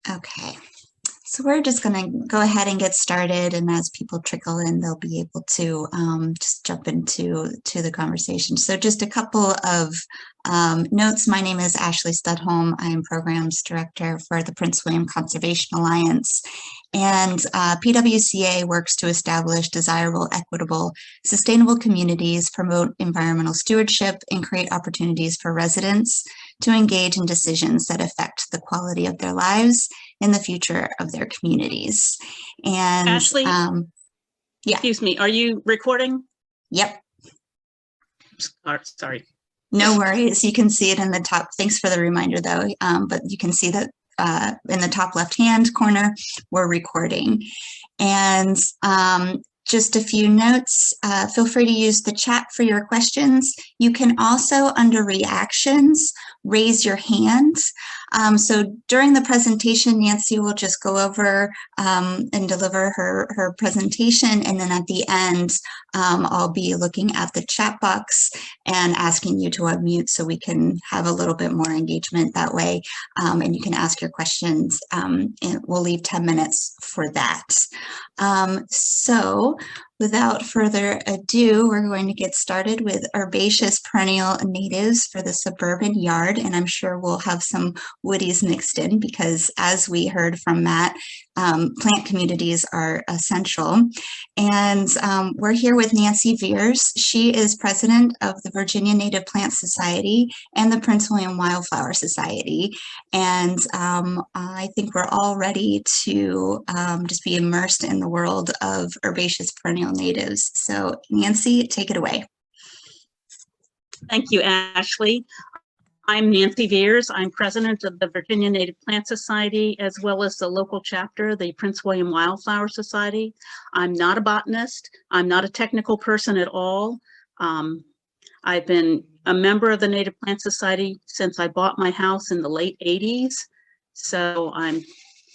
Okay, so we're just going to go ahead and get started, and as people trickle in, they'll be able to just jump into the conversation. So just a couple of notes. My name is Ashley Studholm. I am Programs Director for the Prince William Conservation Alliance, and PWCA works to establish desirable, equitable, sustainable communities, promote environmental stewardship, and create opportunities for residents to engage in decisions that affect the quality of their lives and the future of their communities. And Ashley, yeah. Excuse me, are you recording? Yep. Sorry. No worries. You can see it in the top. Thanks for the reminder, though. But you can see that in the top left-hand corner, we're recording. And just a few notes. Feel free to use the chat for your questions. You can also, under reactions, raise your hand. So during the presentation, Nancy will just go over and deliver her presentation. And then at the end, I'll be looking at the chat box and asking you to unmute so we can have a little bit more engagement that way. And you can ask your questions. And we'll leave 10 minutes for that. So without further ado, we're going to get started with herbaceous perennial natives for the suburban yard. And I'm sure we'll have some woodies mixed in because, as we heard from Matt, plant communities are essential. And we're here with Nancy Vehrs. She is president of the Virginia Native Plant Society and the Prince William Wildflower Society. And I think we're all ready to just be immersed in the world of herbaceous perennial natives. So Nancy, take it away. Thank you, Ashley. I'm Nancy Vehrs. I'm president of the Virginia Native Plant Society, as well as the local chapter, the Prince William Wildflower Society. I'm not a botanist. I'm not a technical person at all. I've been a member of the Native Plant Society since I bought my house in the late 80s. So I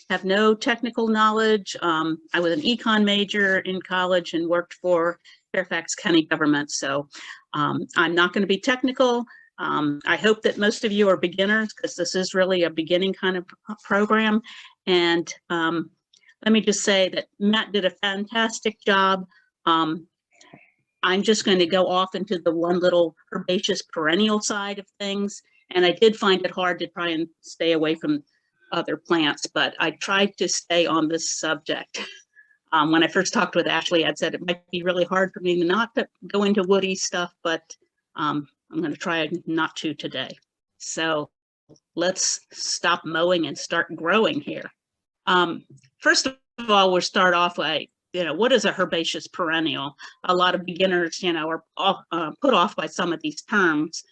have no technical knowledge. I was an econ major in college and worked for Fairfax County government. So I'm not going to be technical. I hope that most of you are beginners because this is really a beginning kind of program. And let me just say that Matt did a fantastic job. I'm just going to go off into the one little herbaceous perennial side of things. And I did find it hard to try and stay away from other plants, but I tried to stay on this subject. When I first talked with Ashley, I'd said it might be really hard for me not to go into woody stuff, but I'm going to try not to today. So let's stop mowing and start growing here. First of all, we'll start off by, what is a herbaceous perennial? A lot of beginners, are put off by some of these terms.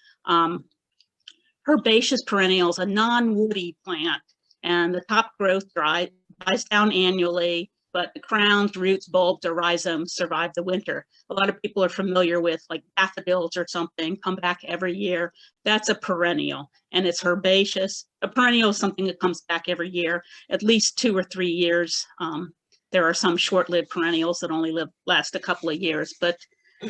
Herbaceous perennial is a non-woody plant, and the top growth dies down annually, but the crowns, roots, bulbs, or rhizomes survive the winter. A lot of people are familiar with like daffodils or something, come back every year. That's a perennial, and it's herbaceous. A perennial is something that comes back every year, at least 2 or 3 years. There are some short-lived perennials that only last a couple of years, but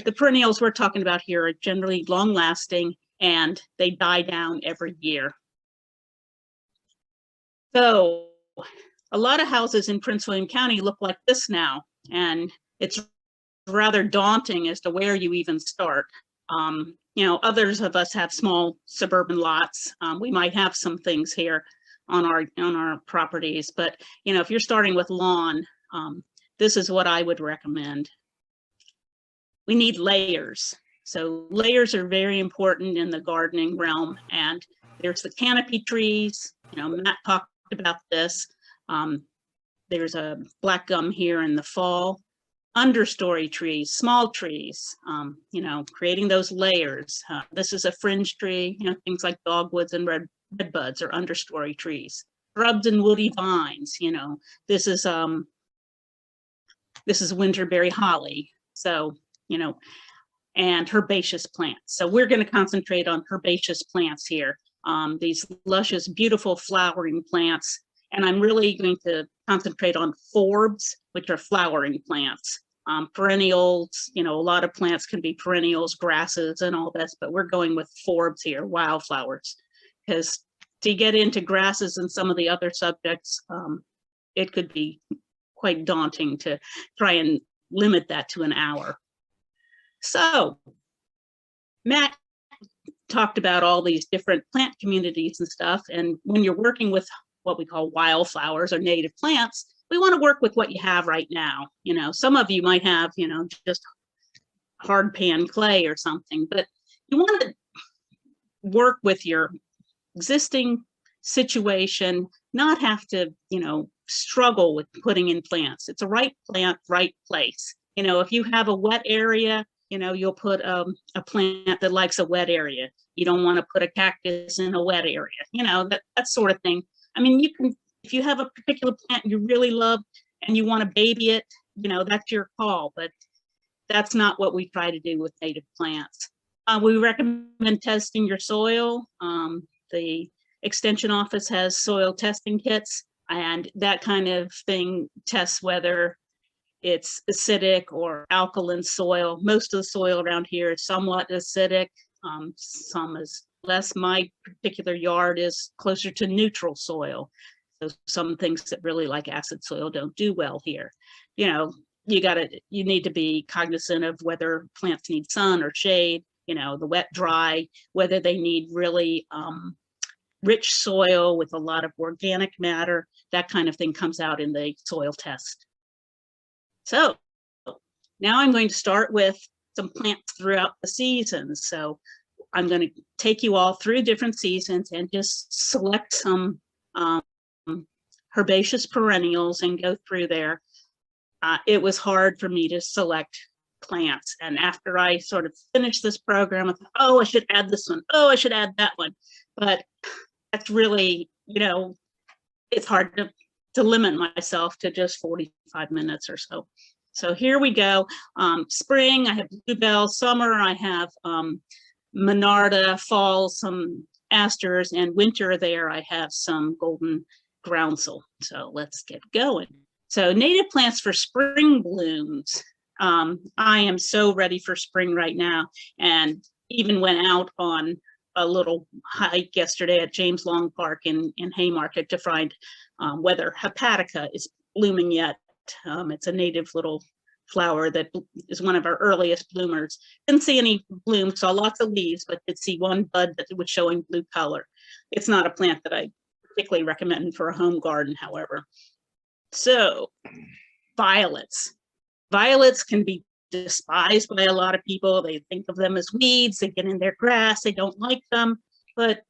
the perennials we're talking about here are generally long-lasting, and they die down every year. So a lot of houses in Prince William County look like this now, and it's rather daunting as to where you even start. Others of us have small suburban lots. We might have some things here on our properties, but if you're starting with lawn, this is what I would recommend. We need layers. So layers are very important in the gardening realm, and there's the canopy trees. Matt talked about this. There's a black gum here in the fall. Understory trees, small trees, creating those layers. This is a fringe tree, things like dogwoods and redbuds are understory trees. Shrubs and woody vines, this is winterberry holly. So, and herbaceous plants. So we're going to concentrate on herbaceous plants here. These luscious, beautiful flowering plants. And I'm really going to concentrate on forbs, which are flowering plants. Perennials, a lot of plants can be perennials, grasses, and all this, but we're going with forbs here, wildflowers, because to get into grasses and some of the other subjects, it could be quite daunting to try and limit that to an hour. So Matt talked about all these different plant communities and stuff. And when you're working with what we call wildflowers or native plants, we want to work with what you have right now. You know, some of you might have, you know, just hard pan clay or something, but you want to work with your existing situation, not have to, you know, struggle with putting in plants. It's a right plant, right place. You know, if you have a wet area, you know, you'll put a plant that likes a wet area. You don't want to put a cactus in a wet area, you know, that sort of thing. I mean, you can, if you have a particular plant you really love and you want to baby it, you know, that's your call, but that's not what we try to do with native plants. We recommend testing your soil. The Extension office has soil testing kits, and that kind of thing tests whether it's acidic or alkaline soil. Most of the soil around here is somewhat acidic, some is less. My particular yard is closer to neutral soil. So some things that really like acid soil don't do well here. You know, you need to be cognizant of whether plants need sun or shade, you know, the wet, dry, whether they need really rich soil with a lot of organic matter. That kind of thing comes out in the soil test. So now I'm going to start with some plants throughout the seasons. So I'm going to take you all through different seasons and just select some herbaceous perennials and go through there. It was hard for me to select plants. And after I sort of finished this program, I thought, oh, I should add this one. Oh, I should add that one. But that's really, you know, it's hard to limit myself to just 45 minutes or so. So here we go. Spring, I have bluebell. Summer, I have monarda. Fall, some asters. And winter there, I have some golden groundsel. So let's get going. So native plants for spring blooms. I am so ready for spring right now, and even went out on a little hike yesterday at James Long Park in Haymarket to find whether hepatica is blooming yet. It's a native little flower that is one of our earliest bloomers. Didn't see any bloom, saw lots of leaves, but did see one bud that was showing blue color. It's not a plant that I particularly recommend for a home garden, however. So violets. Violets can be despised by a lot of people. They think of them as weeds. They get in their grass. They don't like them. But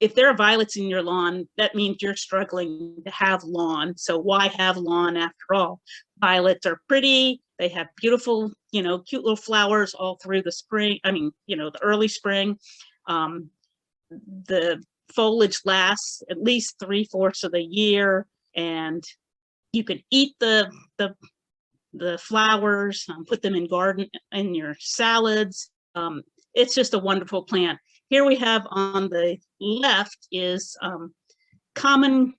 if there are violets in your lawn, that means you're struggling to have lawn. So why have lawn after all? Violets are pretty. They have beautiful, you know, cute little flowers all through the spring. I mean, you know, the early spring. The foliage lasts at least 3/4 of the year, and you can eat the flowers, put them in your salads. It's just a wonderful plant. Here we have on the left is common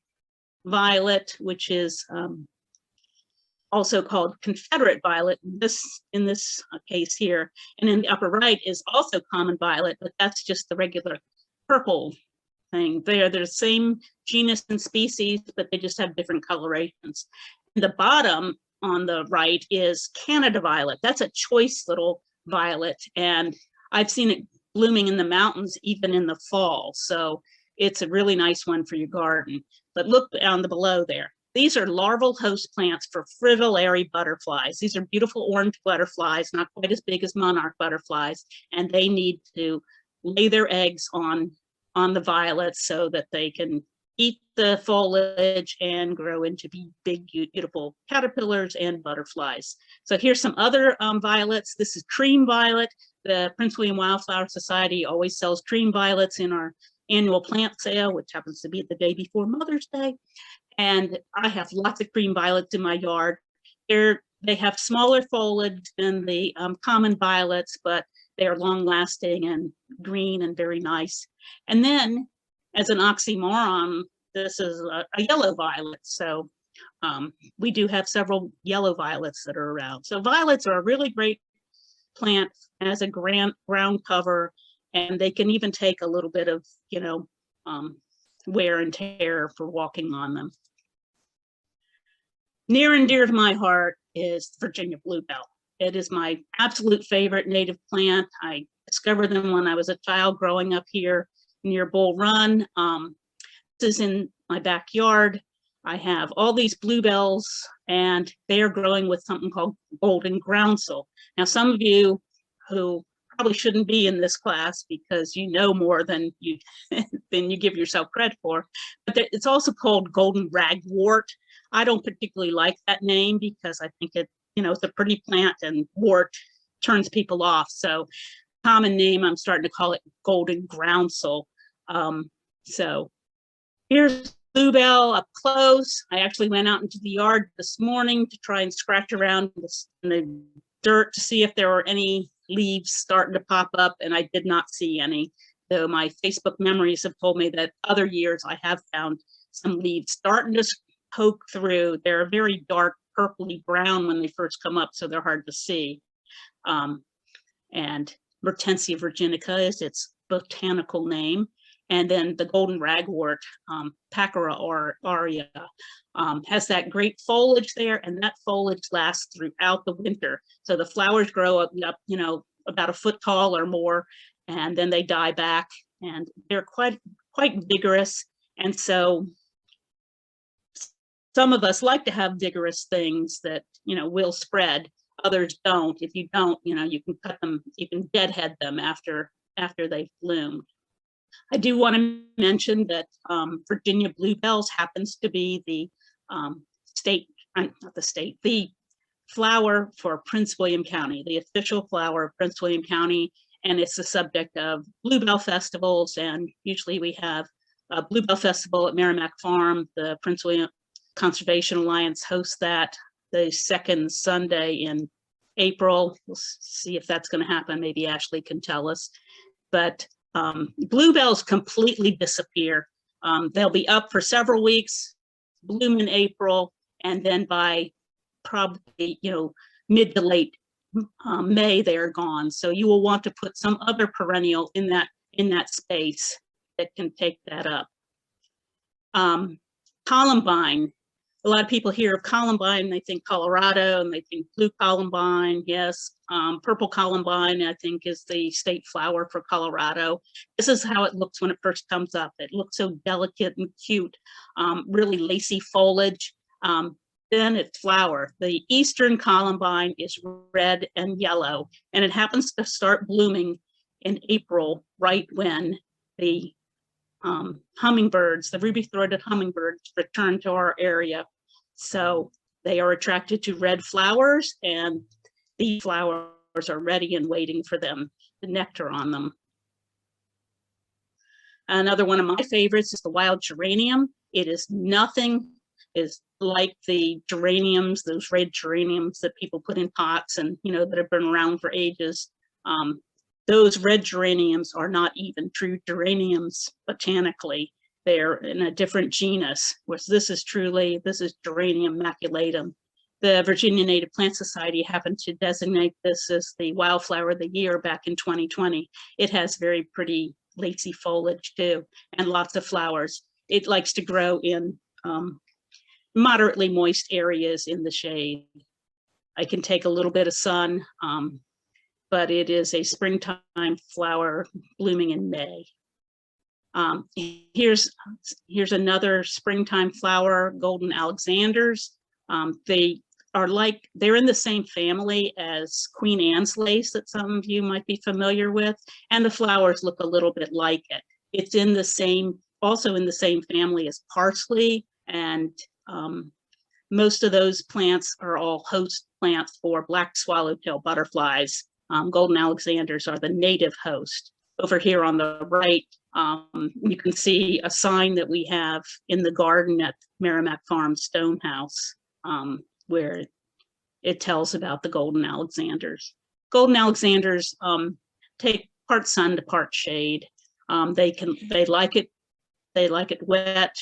violet, which is also called Confederate violet in this case here. And in the upper right is also common violet, but that's just the regular purple thing. They're the same genus and species, but they just have different colorations. In the bottom on the right is Canada violet. That's a choice little violet, and I've seen it blooming in the mountains even in the fall. So it's a really nice one for your garden. But look down the below there. These are larval host plants for fritillary butterflies. These are beautiful orange butterflies, not quite as big as monarch butterflies, and they need to lay their eggs on the violets so that they can eat the foliage and grow into big, beautiful caterpillars and butterflies. So here's some other violets. This is cream violet. The Prince William Wildflower Society always sells cream violets in our annual plant sale, which happens to be the day before Mother's Day. And I have lots of cream violets in my yard. They have smaller foliage than the common violets, but they are long lasting and green and very nice. And then as an oxymoron, this is a yellow violet. So we do have several yellow violets that are around. So violets are a really great plant as a ground cover, and they can even take a little bit of, you know, wear and tear for walking on them. Near and dear to my heart is Virginia bluebell. It is my absolute favorite native plant. I discovered them when I was a child growing up here near Bull Run. This is in my backyard. I have all these bluebells, and they are growing with something called golden groundsel. Now, some of you who probably shouldn't be in this class because you know more than you give yourself credit for, but it's also called golden ragwort. I don't particularly like that name because I think it's a pretty plant, and wart turns people off. So common name, I'm starting to call it golden groundsel. So here's bluebell up close. I actually went out into the yard this morning to try and scratch around in the dirt to see if there were any leaves starting to pop up, and I did not see any, though my Facebook memories have told me that other years I have found some leaves starting to poke through. They're very dark purpley brown when they first come up, so they're hard to see. And Mertensia virginica is its botanical name. And then the golden ragwort, Pachyra aurea, has that great foliage there, and that foliage lasts throughout the winter. So the flowers grow up, about a foot tall or more, and then they die back, and they're quite vigorous. And so some of us like to have vigorous things that will spread. Others don't. If you don't, you can cut them, you can deadhead them after they've bloomed. I do want to mention that Virginia bluebells happens to be the the flower for Prince William County, the official flower of Prince William County, and it's the subject of bluebell festivals. And usually we have a bluebell festival at Merrimack Farm. The Prince William Conservation Alliance hosts that the second Sunday in April. We'll see if that's going to happen. Maybe Ashley can tell us. But bluebells completely disappear. They'll be up for several weeks, bloom in April, and then by probably mid to late May they are gone. So you will want to put some other perennial in that space that can take that up. Columbine. A lot of people hear of columbine, they think Colorado, and they think blue columbine. Yes, purple columbine, I think, is the state flower for Colorado. This is how it looks when it first comes up. It looks so delicate and cute, really lacy foliage. Then its flower. The eastern columbine is red and yellow, and it happens to start blooming in April, right when the hummingbirds, the ruby-throated hummingbirds, return to our area. So they are attracted to red flowers, and the flowers are ready and waiting for them, the nectar on them. Another one of my favorites is the wild geranium. It is nothing is like the geraniums, those red geraniums that people put in pots and that have been around for ages. Those red geraniums are not even true geraniums botanically. They're in a different genus, whereas this is Geranium maculatum. The Virginia Native Plant Society happened to designate this as the wildflower of the year back in 2020. It has very pretty lacy foliage too, and lots of flowers. It likes to grow in moderately moist areas in the shade. I can take a little bit of sun, but it is a springtime flower blooming in May. Here's another springtime flower, golden Alexanders. They're in the same family as Queen Anne's lace that some of you might be familiar with, and the flowers look a little bit like it. It's also in the same family as parsley, and most of those plants are all host plants for black swallowtail butterflies. Golden Alexanders are the native host. Over here on the right, you can see a sign that we have in the garden at Merrimack Farm Stone House, where it tells about the golden Alexanders. Golden Alexanders take part sun to part shade. They like it wet,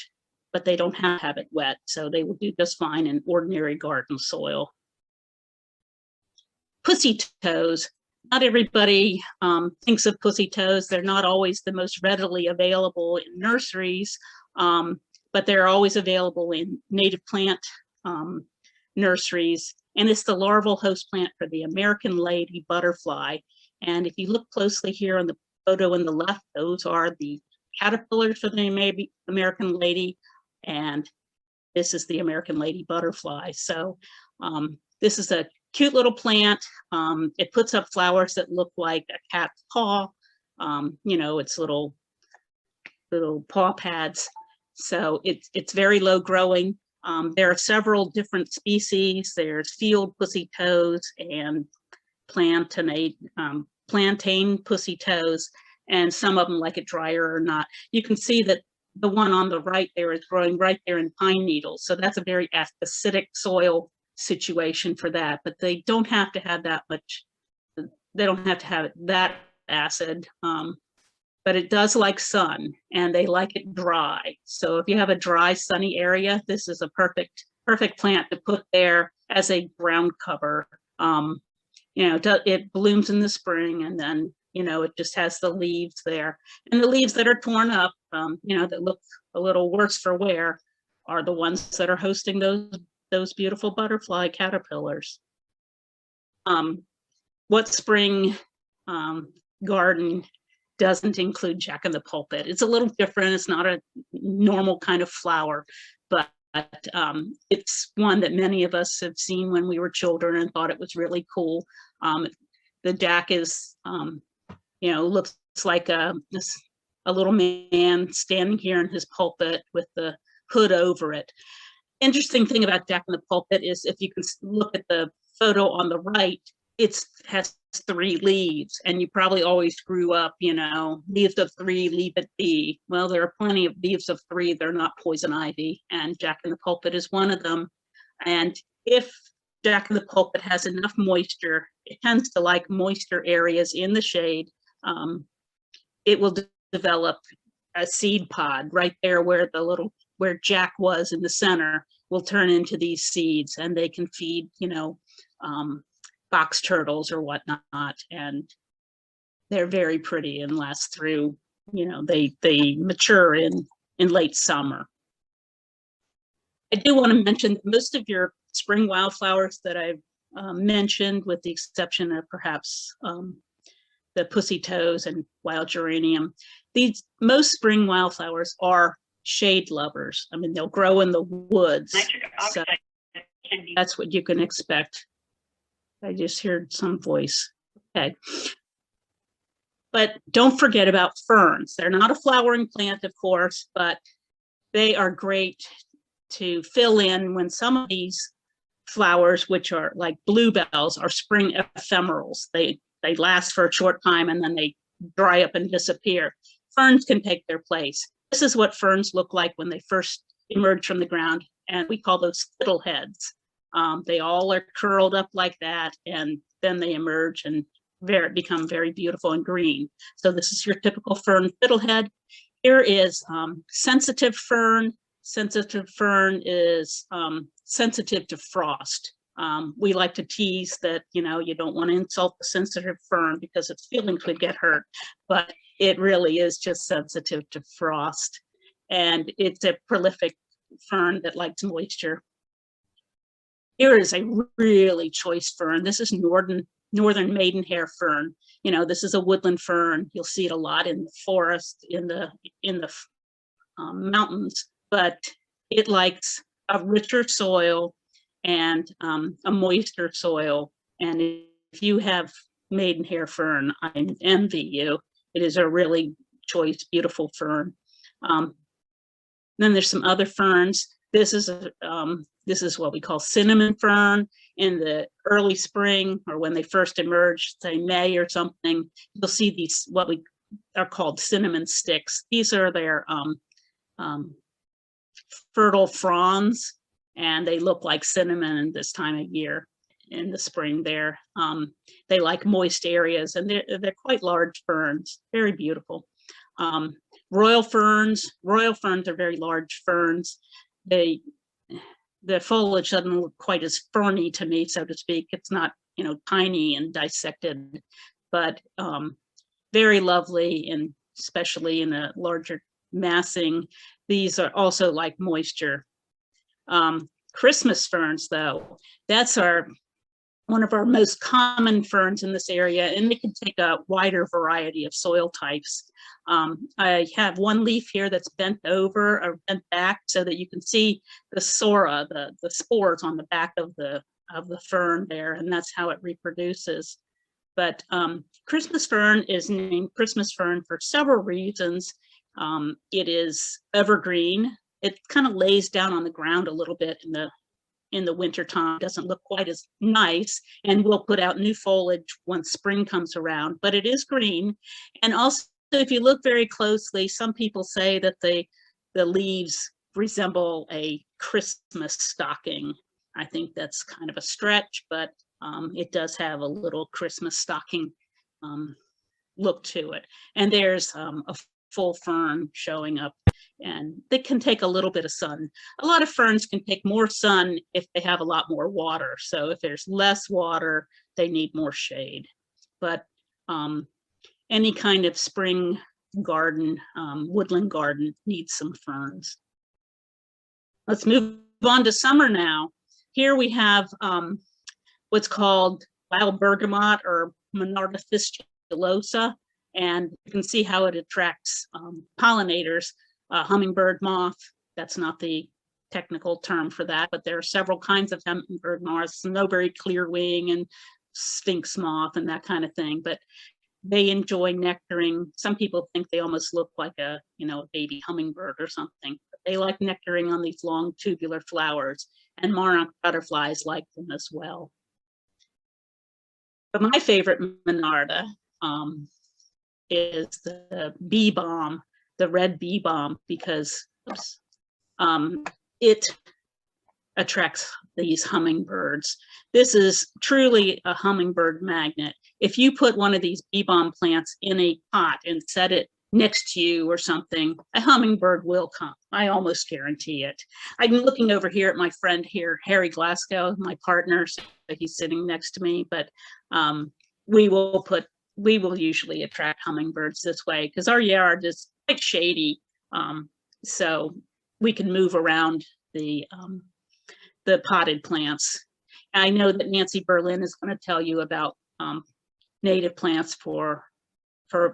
but they don't have it wet, so they will do just fine in ordinary garden soil. Pussy toes. Not everybody thinks of pussy toes. They're not always the most readily available in nurseries. but they're always available in native plant nurseries. And it's the larval host plant for the American lady butterfly. And if you look closely here on the photo on the left, those are the caterpillars for the American lady, and this is the American lady butterfly. So this is a cute little plant. It puts up flowers that look like a cat's paw. You know, it's little paw pads. So it's very low growing. There are several different species. There's field pussy toes and plantain pussy toes, and some of them like it drier or not. You can see that the one on the right there is growing right there in pine needles. So that's a very acidic soil situation for that, but they don't have to have that much. They don't have to have it that acid, but it does like sun, and they like it dry. So if you have a dry, sunny area, this is a perfect plant to put there as a ground cover. You know, it blooms in the spring, and then, you know, it just has the leaves there. And the leaves that are torn up, you know, that look a little worse for wear, are the ones that are hosting those beautiful butterfly caterpillars. What spring garden doesn't include jack-in-the-pulpit? It's a little different. It's not a normal kind of flower, but it's one that many of us have seen when we were children and thought it was really cool. The jack is, you know, looks like a little man standing here in his pulpit with the hood over it. Interesting thing about jack-in-the-pulpit is, if you can look at the photo on the right, it has 3 leaves, and you probably always grew up, you know, leaves of 3, leave it be. Well, there are plenty of leaves of 3. They're not poison ivy, and jack-in-the-pulpit is one of them. And if jack-in-the-pulpit has enough moisture, it tends to like moisture areas in the shade. It will develop a seed pod right there where where Jack was in the center will turn into these seeds, and they can feed, you know, box turtles or whatnot, and they're very pretty and last through, you know, they mature in late summer. I do want to mention most of your spring wildflowers that I've mentioned, with the exception of perhaps the pussy toes and wild geranium, most spring wildflowers are shade lovers. I mean, they'll grow in the woods, so that's what you can expect. I just heard some voice. Okay. But don't forget about ferns. They're not a flowering plant, of course, but they are great to fill in when some of these flowers, which are like bluebells, are spring ephemerals. They last for a short time and then they dry up and disappear. Ferns can take their place. This is what ferns look like when they first emerge from the ground, and we call those fiddleheads. They all are curled up like that, and then they emerge and become very beautiful and green. So this is your typical fern fiddlehead. Here is sensitive fern. Sensitive fern is sensitive to frost. We like to tease that, you know, you don't want to insult the sensitive fern because its feelings would get hurt, but it really is just sensitive to frost. And it's a prolific fern that likes moisture. Here is a really choice fern. This is northern maidenhair fern. You know, this is a woodland fern. You'll see it a lot in the forest, in the mountains, but it likes a richer soil and a moister soil. And if you have maidenhair fern, I envy you. It is a really choice, beautiful fern. Then there's some other ferns. This is what we call cinnamon fern. In the early spring, or when they first emerge, say May or something, you'll see these, what we are called cinnamon sticks. These are their fertile fronds, and they look like cinnamon this time of year in the spring there. They like moist areas, and they're quite large ferns, very beautiful. Royal ferns are very large ferns. The foliage doesn't look quite as ferny to me, so to speak. It's not, you know, tiny and dissected, but very lovely, and especially in a larger massing. these are also like moisture. Christmas ferns, though, that's one of our most common ferns in this area, and they can take a wider variety of soil types. I have one leaf here that's bent over or bent back so that you can see the sora, the spores on the back of the fern there, and that's how it reproduces. But Christmas fern is named Christmas fern for several reasons. It is evergreen. It kind of lays down on the ground a little bit in the winter time, doesn't look quite as nice, and will put out new foliage once spring comes around, but it is green. And also, if you look very closely, some people say that the leaves resemble a Christmas stocking. I think that's kind of a stretch, but it does have a little Christmas stocking look to it. And there's a full fern showing up, and they can take a little bit of sun. A lot of ferns can take more sun if they have a lot more water. So if there's less water, they need more shade. But any kind of spring garden, woodland garden, needs some ferns. Let's move on to summer now. Here we have what's called wild bergamot, or Monarda fistulosa, and you can see how it attracts pollinators. Hummingbird moth, that's not the technical term for that, but there are several kinds of hummingbird moths, snowberry clearwing and sphinx moth and that kind of thing, but they enjoy nectaring. Some people think they almost look like a baby hummingbird or something. But they like nectaring on these long tubular flowers, and monarch butterflies like them as well. But my favorite Monarda is the bee balm, the red bee balm, because it attracts these hummingbirds. This is truly a hummingbird magnet. If you put one of these bee balm plants in a pot and set it next to you or something, a hummingbird will come. I almost guarantee it. I'm looking over here at my friend here, Harry Glasgow, my partner, so he's sitting next to me, but we will usually attract hummingbirds this way because our yard is quite shady, so we can move around the potted plants. I know that Nancy Berlin is going to tell you about native plants for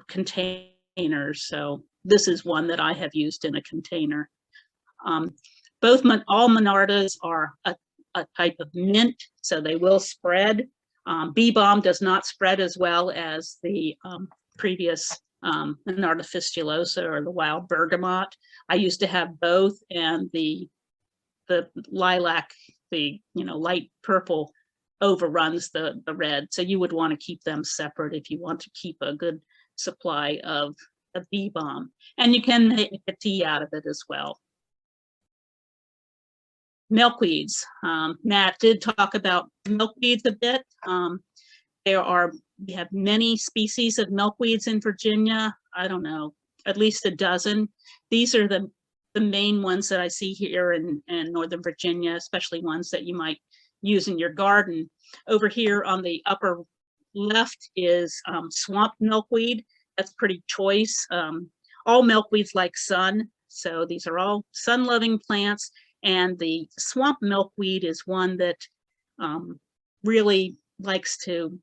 containers. So this is one that I have used in a container. All Monardas are a type of mint, so they will spread. Bee balm does not spread as well as the previous Monarda fistulosa or the wild bergamot. I used to have both, and the lilac, the light purple, overruns the red. So you would want to keep them separate if you want to keep a good supply of bee balm. And you can make a tea out of it as well. Milkweeds. Matt did talk about milkweeds a bit. We have many species of milkweeds in Virginia. I don't know, at least a dozen. These are the main ones that I see here in Northern Virginia, especially ones that you might use in your garden. Over here on the upper left is swamp milkweed. That's pretty choice. All milkweeds like sun, so these are all sun-loving plants. And the swamp milkweed is one that really likes to,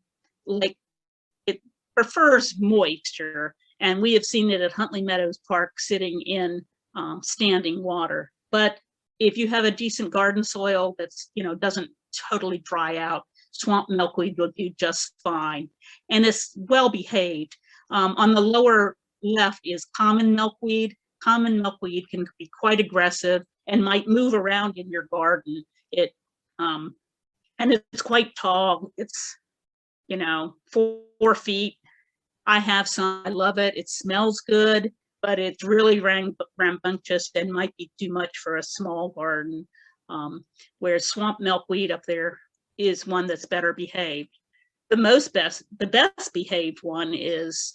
it prefers moisture. And we have seen it at Huntley Meadows Park sitting in standing water. But if you have a decent garden soil that's, doesn't totally dry out, swamp milkweed will do just fine. And it's well behaved. On the lower left is common milkweed. Common milkweed can be quite aggressive and might move around in your garden. And it's quite tall. It's 4 feet. I have some. I love it. It smells good, but it's really rambunctious and might be too much for a small garden. Whereas swamp milkweed up there is one that's better behaved. The best behaved one is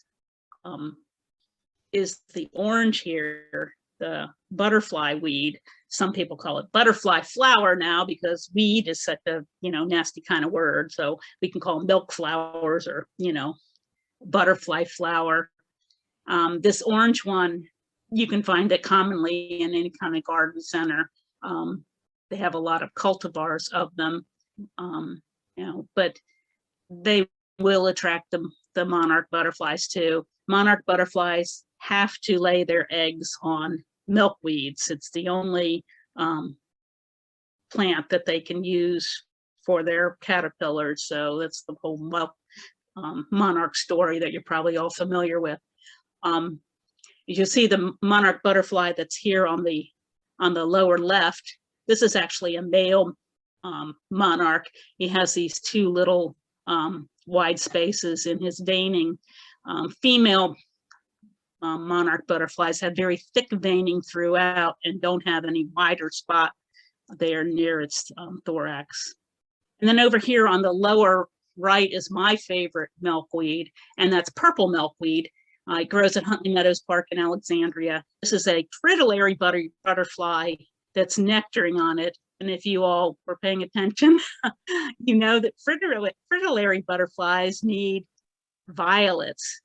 the orange here, the butterfly weed. Some people call it butterfly flower now because weed is such a nasty kind of word. So we can call them milk flowers or butterfly flower. This orange one you can find it commonly in any kind of garden center. They have a lot of cultivars of them, but they will attract the monarch butterflies too. Monarch butterflies have to lay their eggs on milkweeds. It's the only plant that they can use for their caterpillars. So that's the whole monarch story that you're probably all familiar with. You see the monarch butterfly that's here on the lower left. This is actually a male monarch. He has these two little wide spaces in his veining. Female monarch butterflies have very thick veining throughout and don't have any wider spot there near its thorax. And then over here on the lower right is my favorite milkweed, and that's purple milkweed. It grows at Huntley Meadows Park in Alexandria. This is a fritillary butterfly that's nectaring on it. And if you all were paying attention, you know that fritillary butterflies need violets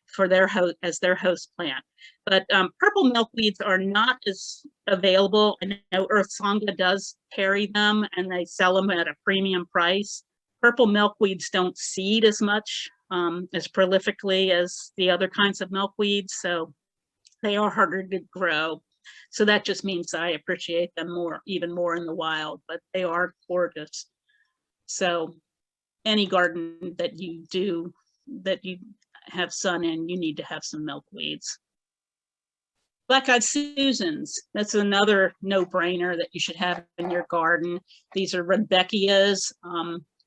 for their as their host plant. But purple milkweeds are not as available. I know Earth Sangha does carry them and they sell them at a premium price. Purple milkweeds don't seed as much, as prolifically as the other kinds of milkweeds, so they are harder to grow. So that just means I appreciate them more, even more in the wild, but they are gorgeous. So any garden that you do, that you have sun in, you need to have some milkweeds. Black-eyed Susans, that's another no-brainer that you should have in your garden. These are Rudbeckias.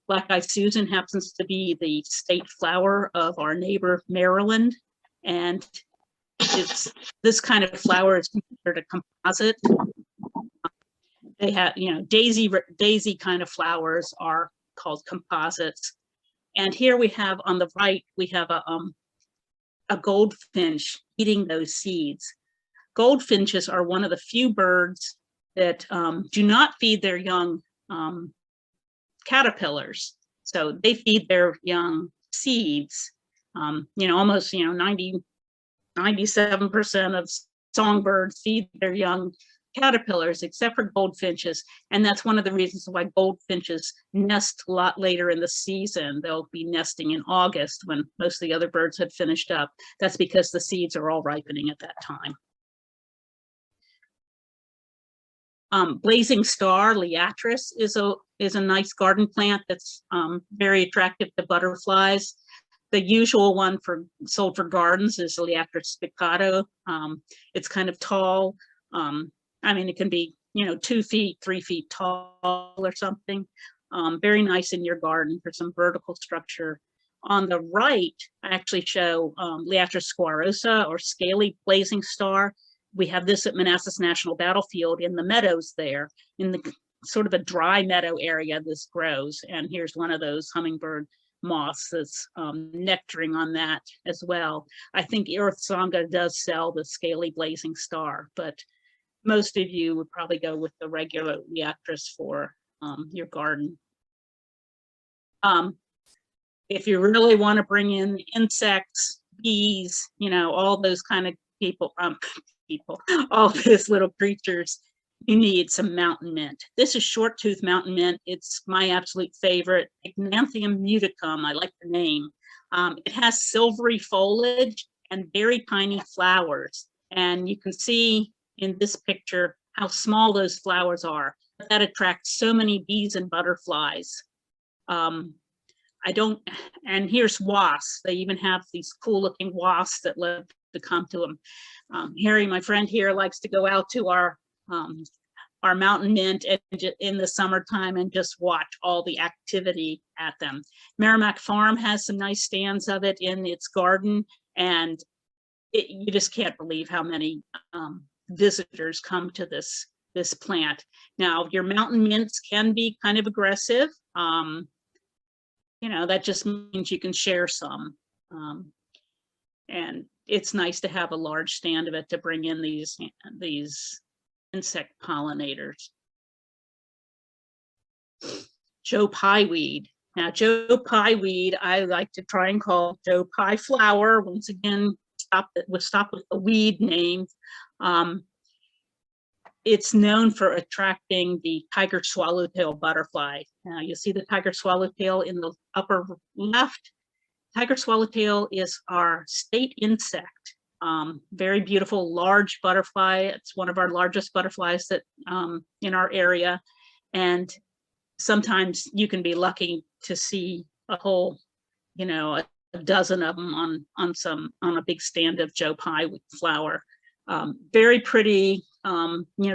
Black-eyed Susan happens to be the state flower of our neighbor, Maryland. And this kind of flower is considered a composite. They have, daisy kind of flowers are called composites. And here we have on the right, we have a goldfinch eating those seeds. Goldfinches are one of the few birds that do not feed their young caterpillars. So they feed their young seeds. Almost 97% of songbirds feed their young caterpillars, except for goldfinches. And that's one of the reasons why goldfinches nest a lot later in the season. They'll be nesting in August when most of the other birds have finished up. That's because the seeds are all ripening at that time. Blazing Star, Liatris, is a nice garden plant that's very attractive to butterflies. The usual one sold for gardens is Liatris spicata. It's kind of tall. It can be 2 feet, 3 feet tall or something. Very nice in your garden for some vertical structure. On the right, I actually show Liatris squarosa, or scaly blazing star. We have this at Manassas National Battlefield in the meadows there, in the sort of a dry meadow area this grows. And here's one of those hummingbird moths that's nectaring on that as well. I think Earth Sangha does sell the scaly blazing star, but most of you would probably go with the regular Liatris for your garden. If you really want to bring in insects, bees, all those kind of people, all those little creatures, you need some mountain mint. This is short-tooth mountain mint. It's my absolute favorite. Ignanthium muticum, I like the name. It has silvery foliage and very tiny flowers. And you can see in this picture how small those flowers are. That attracts so many bees and butterflies. And here's wasps. They even have these cool looking wasps that love to come to them. Harry, my friend here, likes to go out to our mountain mint in the summertime and just watch all the activity at them. Merrimack Farm has some nice stands of it in its garden, and you just can't believe how many visitors come to this plant. Now, your mountain mints can be kind of aggressive. That just means you can share some. And it's nice to have a large stand of it to bring in these insect pollinators. Joe Pye weed. Now, Joe Pye weed, I like to try and call Joe Pye flower. Once again, we'll stop with the weed name. It's known for attracting the tiger swallowtail butterfly. Now you see the tiger swallowtail in the upper left. Tiger swallowtail is our state insect. Very beautiful, large butterfly. It's one of our largest butterflies that in our area. And sometimes you can be lucky to see a whole, a dozen of them on a big stand of Joe Pye flower. Very pretty,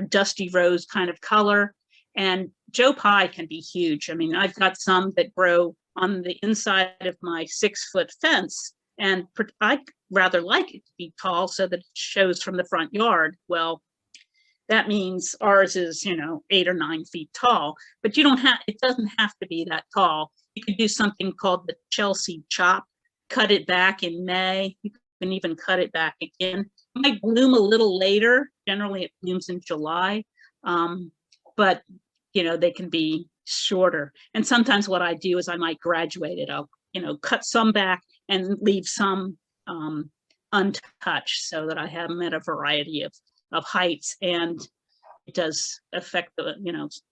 dusty rose kind of color. And Joe Pye can be huge. I mean, I've got some that grow on the inside of my 6-foot fence, and I rather like it to be tall so that it shows from the front yard. Well, that means ours is, 8 or 9 feet tall, but it doesn't have to be that tall. You could do something called the Chelsea chop, cut it back in May. You can even cut it back again. It might bloom a little later. Generally, it blooms in July, but they can be shorter. And sometimes what I do is I might graduate it. I'll, cut some back and leave some untouched so that I have them at a variety of heights, and it does affect the,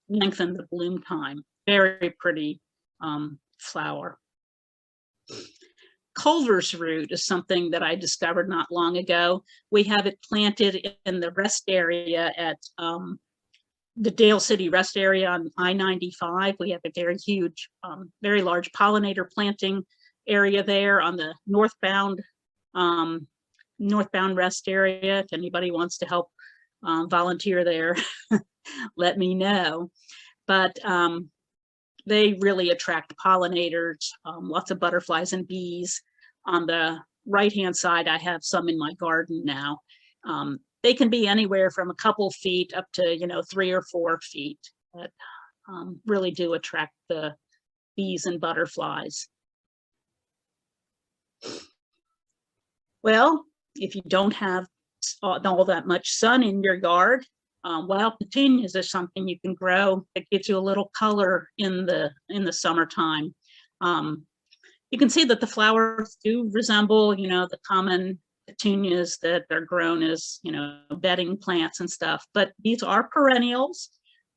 lengthen the bloom time. Very pretty flower. Culver's root is something that I discovered not long ago. We have it planted in the rest area at the Dale City rest area on I-95. We have a very huge, very large pollinator planting area there on the northbound rest area. If anybody wants to help volunteer there, let me know. But they really attract pollinators, lots of butterflies and bees. On the right-hand side, I have some in my garden now. They can be anywhere from a couple feet up to, 3 or 4 feet, that really do attract the bees and butterflies. Well, if you don't have all that much sun in your yard, wild petunias is something you can grow that gives you a little color in the summertime. You can see that the flowers do resemble, the common petunias that are grown as, bedding plants and stuff, but these are perennials,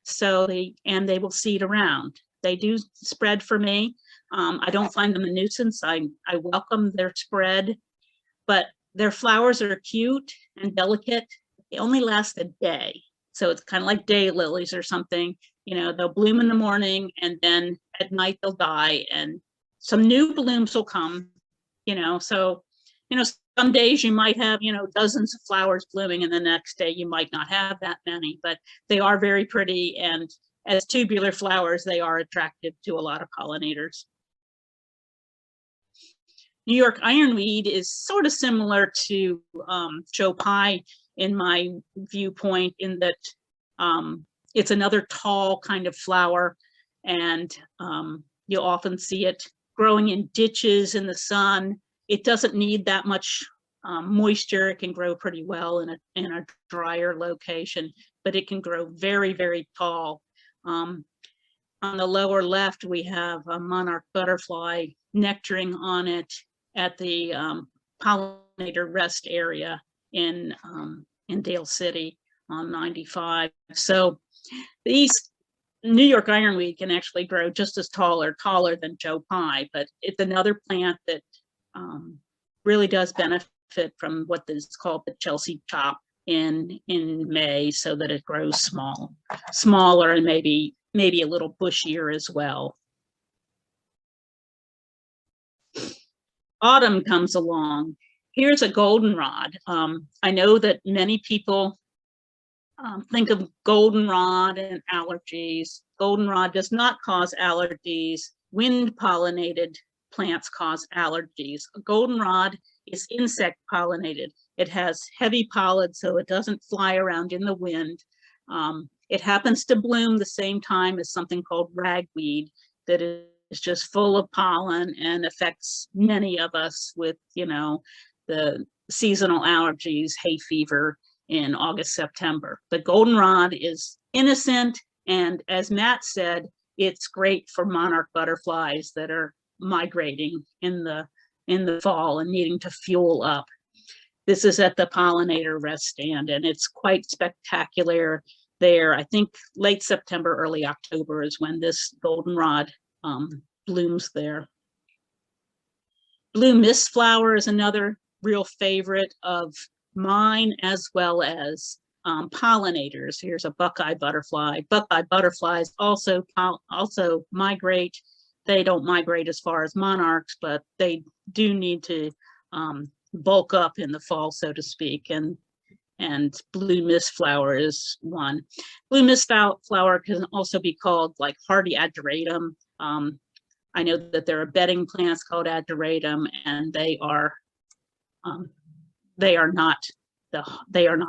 so they will seed around. They do spread for me. I don't find them a nuisance. I welcome their spread, but their flowers are cute and delicate. They only last a day. So it's kind of like daylilies or something. They'll bloom in the morning and then at night they'll die, and some new blooms will come, so, some days you might have, dozens of flowers blooming, and the next day you might not have that many, but they are very pretty. And as tubular flowers, they are attractive to a lot of pollinators. New York ironweed is sort of similar to Joe Pye in my viewpoint, in that it's another tall kind of flower, and you'll often see it growing in ditches in the sun. It doesn't need that much moisture. It can grow pretty well in a drier location, but it can grow very, very tall. On the lower left, we have a monarch butterfly nectaring on it at the pollinator rest area in Dale City on 95. So these New York ironweed can actually grow just as tall or taller than Joe Pye, but it's another plant that really does benefit from what is called the Chelsea chop in May, so that it grows smaller and maybe a little bushier as well. Autumn comes along. Here's a goldenrod. I know that many people think of goldenrod and allergies. Goldenrod does not cause allergies. Wind pollinated plants cause allergies. Goldenrod is insect pollinated. It has heavy pollen, so it doesn't fly around in the wind. It happens to bloom the same time as something called ragweed that is just full of pollen and affects many of us with, the seasonal allergies, hay fever in August, September. But goldenrod is innocent, and as Matt said, it's great for monarch butterflies that are migrating in the fall and needing to fuel up. This is at the pollinator rest stand, and it's quite spectacular there. I think late September, early October is when this goldenrod blooms there. Blue mist flower is another real favorite of mine, as well as pollinators. Here's a buckeye butterfly. Buckeye butterflies also migrate. They don't migrate as far as monarchs, but they do need to bulk up in the fall, so to speak. And blue mist flower is one. Blue mist flower can also be called like hardy ageratum. I know that there are bedding plants called ageratum, and they are not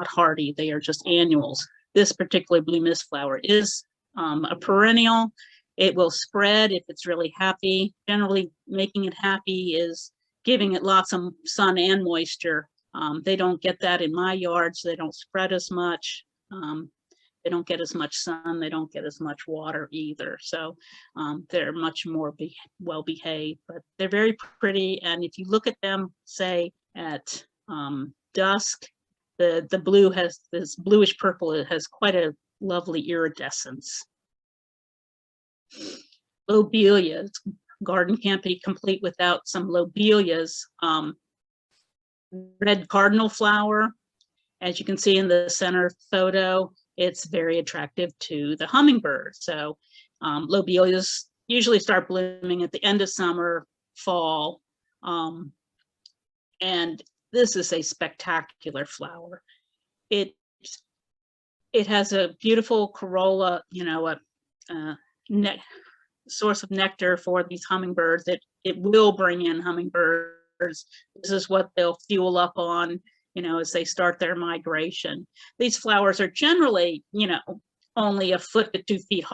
hardy. They are just annuals. This particular blue mist flower is a perennial. It will spread if it's really happy. Generally, making it happy is giving it lots of sun and moisture. They don't get that in my yard, so they don't spread as much. They don't get as much sun. They don't get as much water either. So they're much more well behaved, but they're very pretty. And if you look at them, say at dusk, the blue has this bluish purple. It has quite a lovely iridescence. Lobelias. Garden can't be complete without some lobelias. Red cardinal flower, as you can see in the center photo, it's very attractive to the hummingbird. So lobelias usually start blooming at the end of summer, fall. And this is a spectacular flower. It has a beautiful corolla, you know, a source of nectar for these hummingbirds. It will bring in hummingbirds. This is what they'll fuel up on, you know, as they start their migration. These flowers are generally, you know, only 1 foot to 2 feet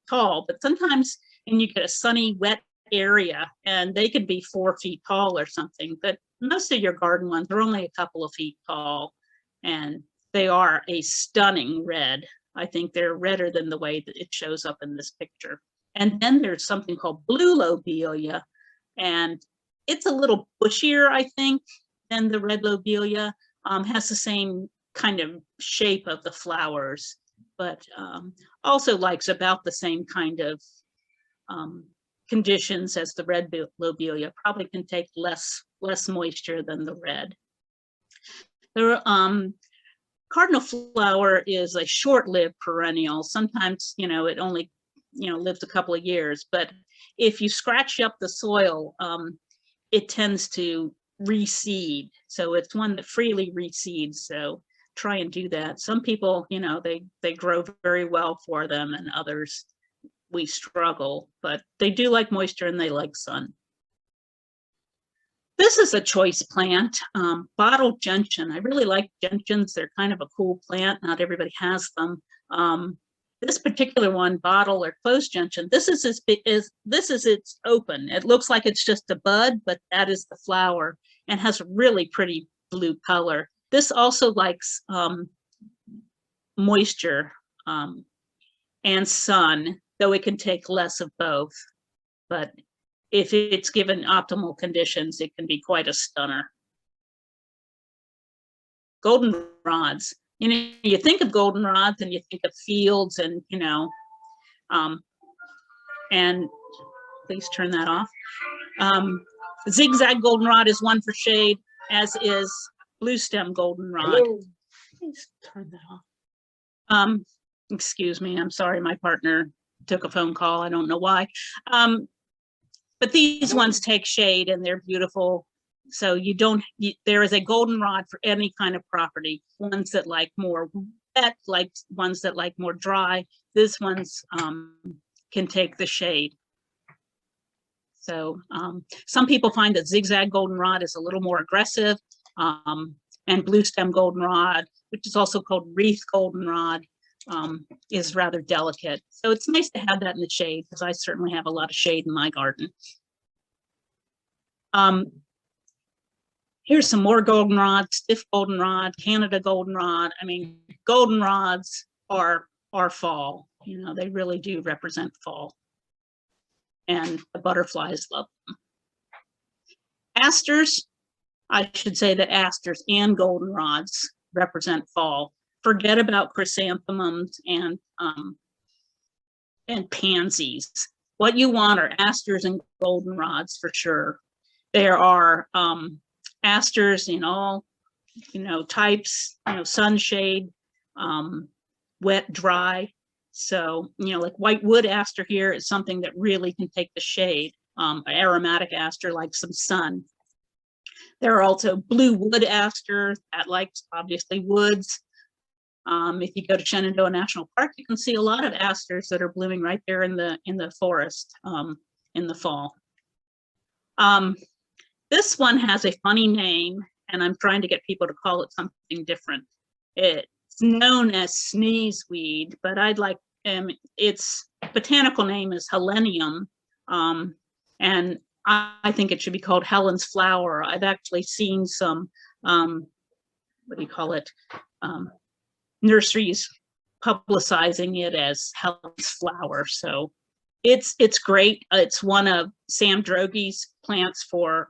tall, but sometimes and you get a sunny, wet area and they can be 4 feet tall or something, but most of your garden ones are only a couple of feet tall, and they are a stunning red. I think they're redder than the way that it shows up in this picture. And then there's something called blue lobelia, and it's a little bushier, I think, than the red lobelia. Has the same kind of shape of the flowers, but also likes about the same kind of conditions as the red lobelia. Probably can take less moisture than the red. The cardinal flower is a short-lived perennial. Sometimes, you know, it only, you know, lives a couple of years, but if you scratch up the soil, it tends to reseed. So it's one that freely reseeds. So try and do that. Some people, you know, they grow very well for them, and others we struggle, but they do like moisture and they like sun. This is a choice plant, bottle gentian. I really like gentians. They're kind of a cool plant. Not everybody has them. This particular one, bottle or closed gentian, this is its open. It looks like it's just a bud, but that is the flower, and has a really pretty blue color. This also likes moisture and sun, though it can take less of both. But if it's given optimal conditions, it can be quite a stunner. Goldenrods. You know, you think of goldenrods and you think of fields and, you know, and please turn that off. Zigzag goldenrod is one for shade, as is blue stem goldenrod. Please turn that off. Excuse me, I'm sorry, my partner took a phone call. I don't know why. But these ones take shade and they're beautiful. So there is a goldenrod for any kind of property. Ones that like more wet, like ones that like more dry. This one's can take the shade. So some people find that zigzag goldenrod is a little more aggressive, and blue stem goldenrod, which is also called wreath goldenrod, is rather delicate. So it's nice to have that in the shade, because I certainly have a lot of shade in my garden. Here's some more goldenrod, stiff goldenrod, Canada goldenrod. I mean, goldenrods are fall. You know, they really do represent fall. And the butterflies love them. Asters I should say that asters and goldenrods represent fall. Forget about chrysanthemums and pansies. What you want are asters and goldenrods for sure. There are asters in all, types, sunshade, wet, dry. So, like white wood aster here is something that really can take the shade. Aromatic aster likes some sun. There are also blue wood aster that likes obviously woods. If you go to Shenandoah National Park, you can see a lot of asters that are blooming right there in the forest in the fall. This one has a funny name, and I'm trying to get people to call it something different. It's known as sneezeweed, but I'd like its botanical name is Helenium, and I think it should be called Helen's flower. I've actually seen some nurseries publicizing it as Helen's flower. So it's great. It's one of Sam Drogy's plants for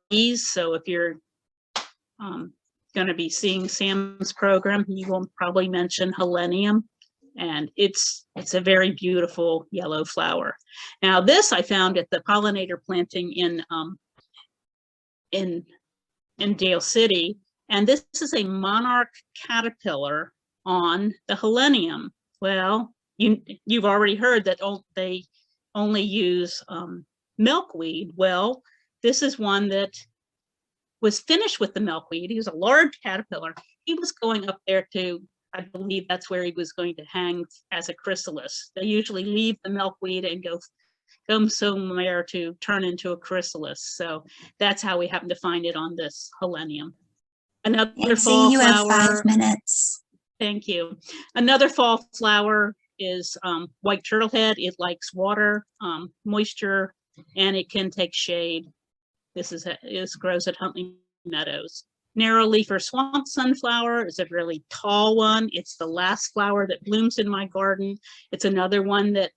bees. So if you're going to be seeing Sam's program, he will probably mention Helenium, and it's a very beautiful yellow flower. Now this I found at the pollinator planting in Dale City, and this is a monarch caterpillar on the Helenium. Well, you've already heard that they only use milkweed. Well, this is one that was finished with the milkweed. He was a large caterpillar. He was going up there to, I believe that's where he was going to hang as a chrysalis. They usually leave the milkweed and go somewhere to turn into a chrysalis. So that's how we happen to find it on this Helenium. Another fall you flower. have 5 minutes. Thank you. Another fall flower is white turtlehead. It likes water, moisture, and it can take shade. This grows at Huntley Meadows. Narrow leaf or swamp sunflower is a really tall one. It's the last flower that blooms in my garden. It's another one that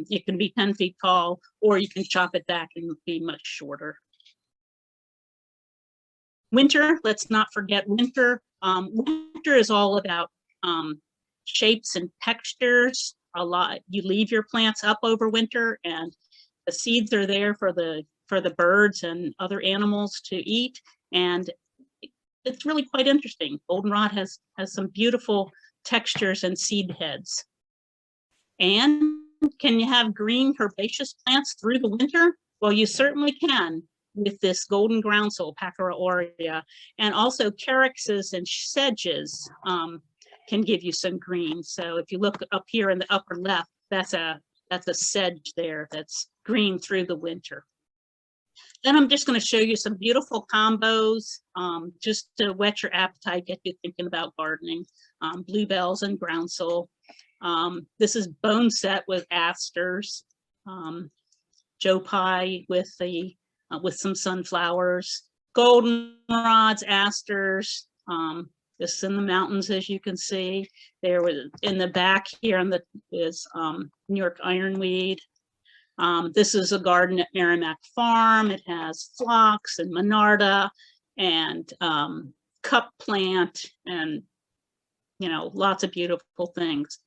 it can be 10 feet tall, or you can chop it back and be much shorter. Winter, let's not forget winter. Winter is all about shapes and textures. You leave your plants up over winter, and the seeds are there for the birds and other animals to eat, and it's really quite interesting. Goldenrod has some beautiful textures and seed heads. And can you have green herbaceous plants through the winter? Well, you certainly can with this golden groundsel, Pachyra aurea, and also caryxes and sedges can give you some green. So if you look up here in the upper left, that's a sedge there that's green through the winter. Then I'm just going to show you some beautiful combos just to whet your appetite, get you thinking about gardening. Bluebells and groundsel. This is bone set with asters. Joe Pye with some sunflowers. Goldenrods, asters. This is in the mountains, as you can see. There was in the back here is New York ironweed. This is a garden at Merrimack Farm. It has phlox and monarda and cup plant and, lots of beautiful things.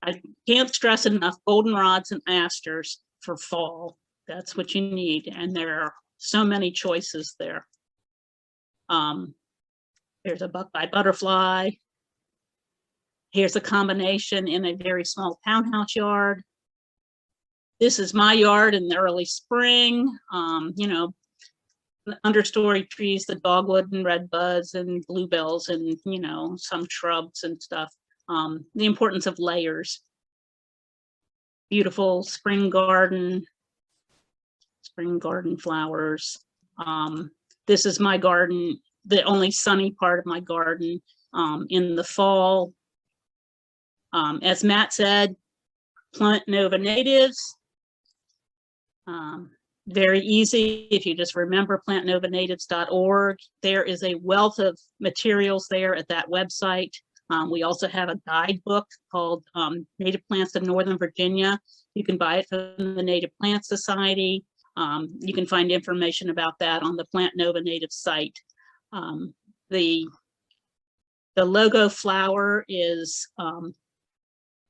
I can't stress enough, goldenrods and asters for fall. That's what you need. And there are so many choices there. There's a buckeye butterfly. Here's a combination in a very small townhouse yard. This is my yard in the early spring. The understory trees, the dogwood and redbuds and bluebells and, some shrubs and stuff. The importance of layers. Beautiful spring garden flowers. This is my garden, the only sunny part of my garden in the fall. As Matt said, Plant Nova natives. Very easy if you just remember plantnovanatives.org. There is a wealth of materials there at that website. We also have a guidebook called Native Plants of Northern Virginia. You can buy it from the Native Plant Society. You can find information about that on the Plant Nova native site. The logo flower is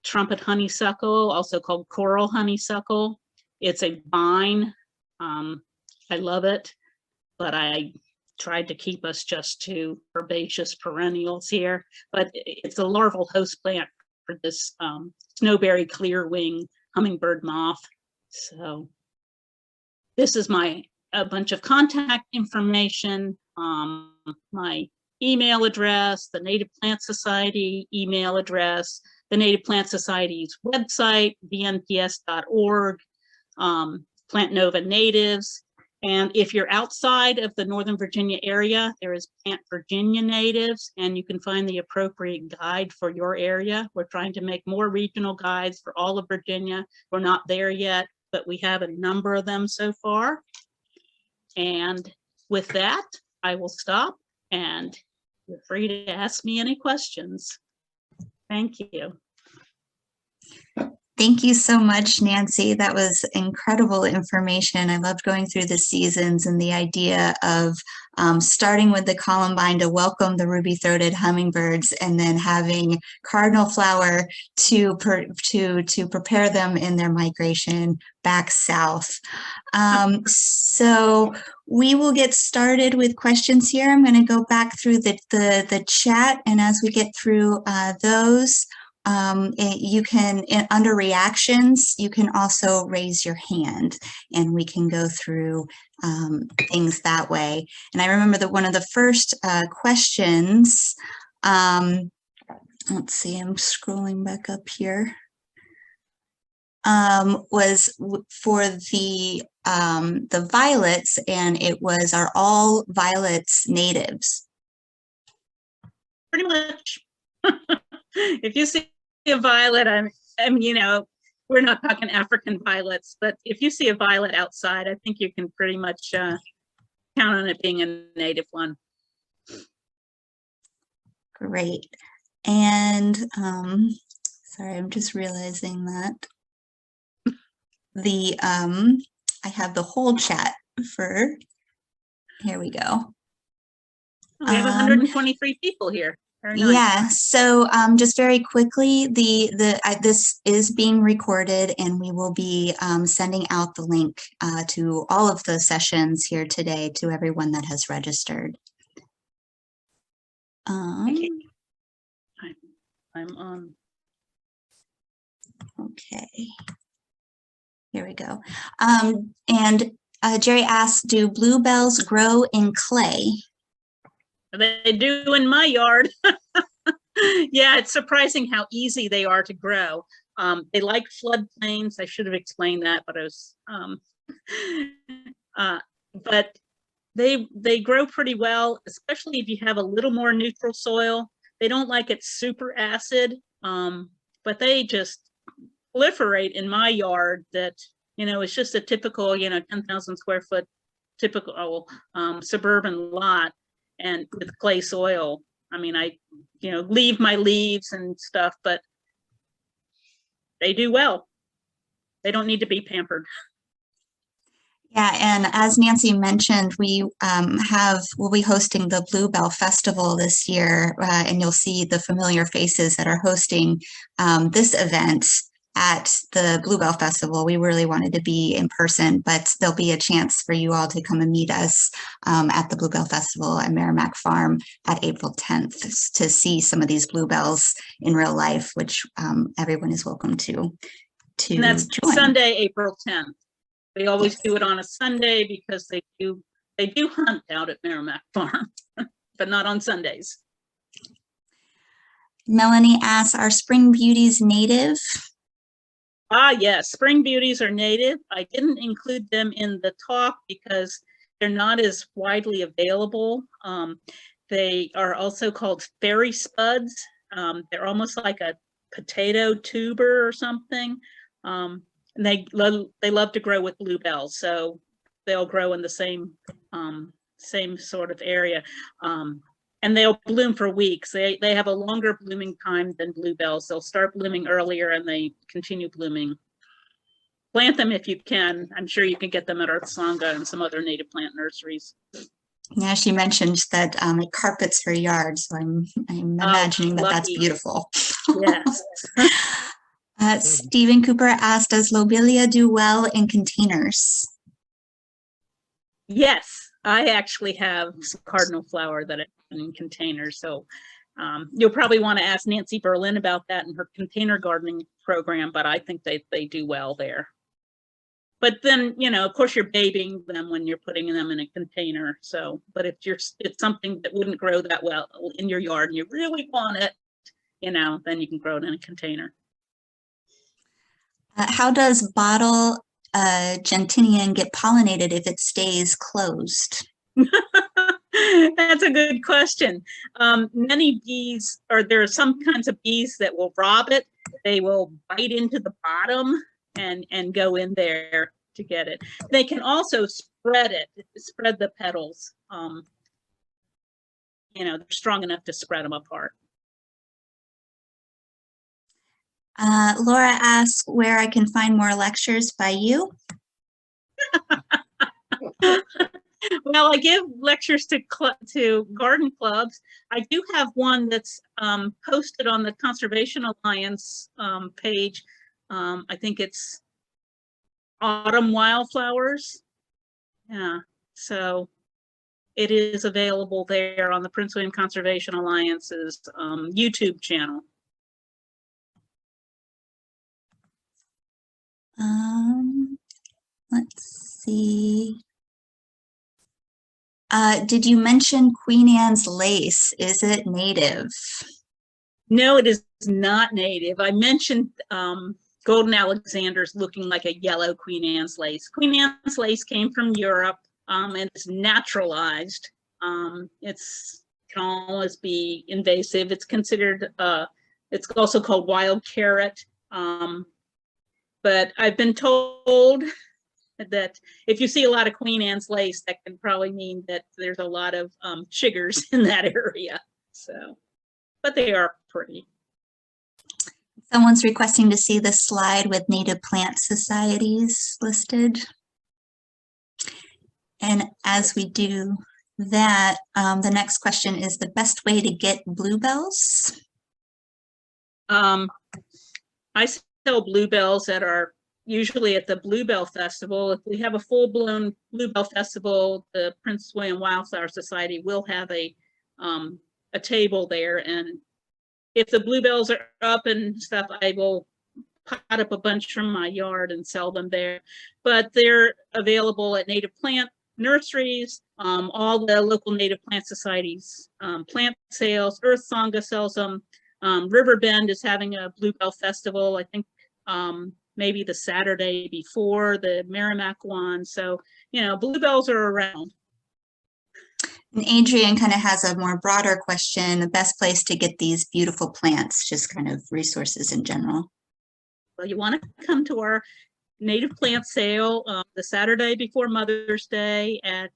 trumpet honeysuckle, also called coral honeysuckle. It's a vine. I love it, but I tried to keep us just to herbaceous perennials here. But it's a larval host plant for this snowberry clearwing hummingbird moth. So this is a bunch of contact information, my email address, the Native Plant Society email address, the Native Plant Society's website, vnps.org, Plant Nova Natives. And if you're outside of the Northern Virginia area, there is Plant Virginia Natives, and you can find the appropriate guide for your area. We're trying to make more regional guides for all of Virginia. We're not there yet, but we have a number of them so far. And with that, I will stop, and you're free to ask me any questions. Thank you. Thank you so much, Nancy. That was incredible information. I loved going through the seasons and the idea of starting with the columbine to welcome the ruby-throated hummingbirds, and then having cardinal flower to prepare them in their migration back south. So we will get started with questions here. I'm going to go back through the chat, and as we get through those, you can, under reactions, you can also raise your hand and we can go through things that way. And I remember that one of the first questions, let's see, I'm scrolling back up here, was for the violets, and it was, are all violets natives? Pretty much. If you see a violet, I'm, you know, we're not talking African violets, but if you see a violet outside, I think you can pretty much count on it being a native one. Great. And sorry, I'm just realizing that the I have the whole chat for, here we go. We have 123 people here. Very nice. Yeah, so just very quickly, this is being recorded, and we will be sending out the link to all of the sessions here today to everyone that has registered. I'm on. Okay, here we go. And Jerry asks, do bluebells grow in clay? They do in my yard. Yeah, it's surprising how easy they are to grow. They like floodplains. I should have explained that, but I was, but they grow pretty well, especially if you have a little more neutral soil. They don't like it super acid, but they just proliferate in my yard. That, you know, it's just a typical, you know, 10,000 square foot typical suburban lot. And with clay soil, I mean, I, you know, leave my leaves and stuff, but they do well. They don't need to be pampered. Yeah, and as Nancy mentioned, we we'll be hosting the Bluebell Festival this year, and you'll see the familiar faces that are hosting this event at the Bluebell Festival. We really wanted to be in person, but there'll be a chance for you all to come and meet us at the Bluebell Festival at Merrimack Farm at April 10th to see some of these bluebells in real life, which everyone is welcome to And that's join. Sunday, April 10th. They always do it on a Sunday because they do hunt out at Merrimack Farm, but not on Sundays. Melanie asks, are spring beauties native? Ah, yes, spring beauties are native. I didn't include them in the talk because they're not as widely available. They are also called fairy spuds. They're almost like a potato tuber or something. And they love to grow with bluebells, so they'll grow in the same sort of area. And they'll bloom for weeks. They have a longer blooming time than bluebells. They'll start blooming earlier and they continue blooming. plant them if you can. I'm sure you can get them at Earth Sangha and some other native plant nurseries. Yeah, she mentioned that it carpets her yard, so I'm imagining that that's lucky. beautiful. Yes. Stephen Cooper asked, does lobelia do well in containers? Yes, I actually have some cardinal flower that I put in containers. So you'll probably want to ask Nancy Berlin about that in her container gardening program, but I think they do well there. But then, you know, of course, you're babying them when you're putting them in a container. So, but if it's something that wouldn't grow that well in your yard and you really want it, you know, then you can grow it in a container. How does bottle gentian get pollinated if it stays closed? That's a good question. Many bees, or there are some kinds of bees that will rob it. They will bite into the bottom and go in there to get it. They can also spread the petals. You know, they're strong enough to spread them apart. Laura asks where I can find more lectures by you. Well, I give lectures to garden clubs. I do have one that's posted on the Conservation Alliance page. I think it's Autumn Wildflowers. Yeah, so it is available there on the Prince William Conservation Alliance's YouTube channel. Let's see. Did you mention Queen Anne's lace? Is it native? No, it is not native. I mentioned Golden Alexander's looking like a yellow Queen Anne's lace. Queen Anne's lace came from Europe and it's naturalized. It's can almost be invasive. It's considered, it's also called wild carrot. But I've been told that if you see a lot of Queen Anne's lace, that can probably mean that there's a lot of chiggers in that area. So, but they are pretty. Someone's requesting to see the slide with native plant societies listed. And as we do that, the next question is the best way to get bluebells? I sell bluebells that are usually at the Bluebell Festival. If we have a full-blown Bluebell Festival, the Prince William Wildflower Society will have a table there, and if the bluebells are up and stuff, I will pot up a bunch from my yard and sell them there. But they're available at native plant nurseries, all the local native plant societies, plant sales. Earth Sangha sells them. Riverbend is having a bluebell festival, I think maybe the Saturday before the Merrimack one. So, you know, bluebells are around. And Adrian kind of has a more broader question, the best place to get these beautiful plants, just kind of resources in general. Well, you want to come to our native plant sale the Saturday before Mother's Day at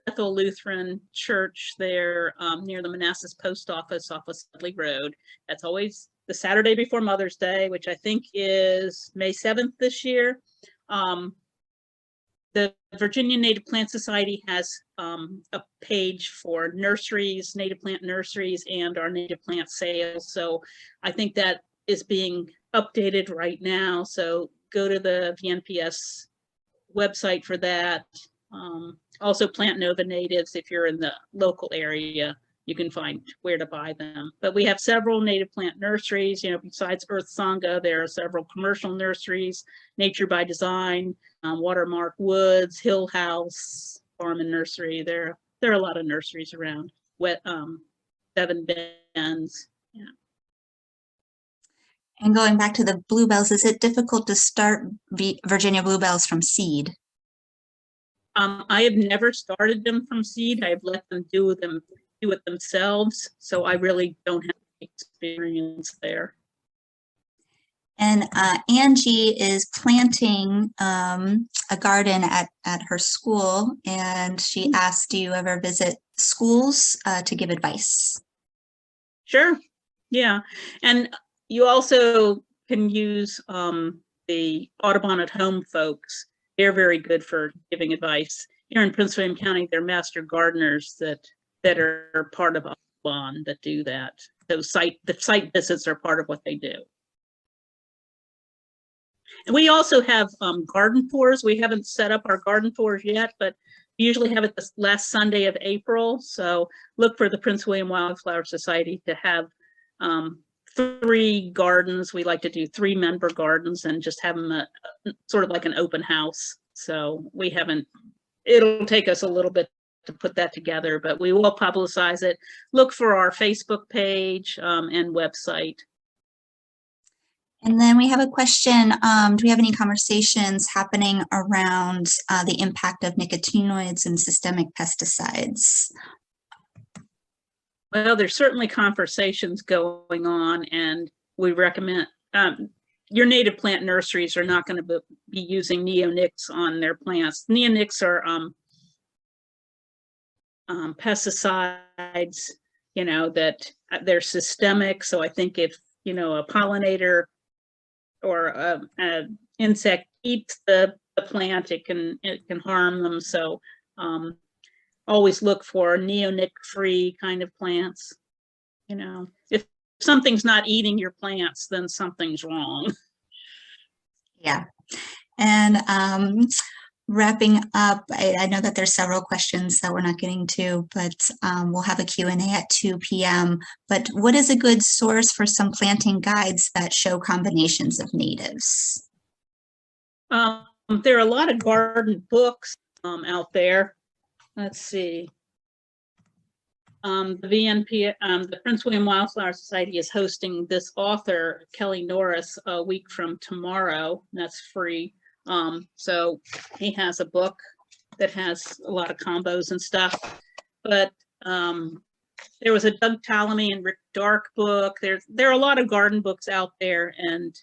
Bethel Lutheran Church there near the Manassas Post Office off of Sudley Road. That's always the Saturday before Mother's Day, which I think is May 7th this year. The Virginia Native Plant Society has a page for nurseries, native plant nurseries, and our native plant sales. So I think that is being updated right now. So go to the VNPS website for that. Also Plant Nova natives, if you're in the local area, you can find where to buy them. But we have several native plant nurseries, you know, besides Earth Sangha, there are several commercial nurseries, Nature by Design, Watermark Woods, Hill House, Farm and Nursery. There are a lot of nurseries around. Seven Bends. Yeah. And going back to the bluebells, is it difficult to start Virginia bluebells from seed? I have never started them from seed. I've let them do it themselves. So I really don't have experience there. And Angie is planting a garden at her school, and she asked, do you ever visit schools to give advice? Sure. Yeah. And you also can use the Audubon at Home folks, they're very good for giving advice. Here in Prince William County, they're master gardeners that are part of Audubon that do that. The site visits are part of what they do. And we also have garden tours. We haven't set up our garden tours yet, but we usually have it the last Sunday of April. So look for the Prince William Wildflower Society to have 3 gardens. We like to do 3-member gardens and just have them sort of like an open house. So we haven't, it'll take us a little bit to put that together, but we will publicize it. Look for our Facebook page and website. And then we have a question, do we have any conversations happening around the impact of nicotinoids and systemic pesticides? Well, there's certainly conversations going on, and we recommend, your native plant nurseries are not going to be using neonics on their plants. Neonics are pesticides, you know, that they're systemic. So I think if, you know, a pollinator or an insect eats the plant, it can harm them. So always look for neonic-free kind of plants. You know, if something's not eating your plants, then something's wrong. Yeah. And wrapping up, I know that there's several questions that we're not getting to, but we'll have a Q&A at 2 p.m. But what is a good source for some planting guides that show combinations of natives? There are a lot of garden books out there. Let's see. The VNP, the Prince William Wildflower Society is hosting this author, Kelly Norris, a week from tomorrow. That's free. So he has a book that has a lot of combos and stuff. But there was a Doug Ptolemy and Rick Dark book. There are a lot of garden books out there, and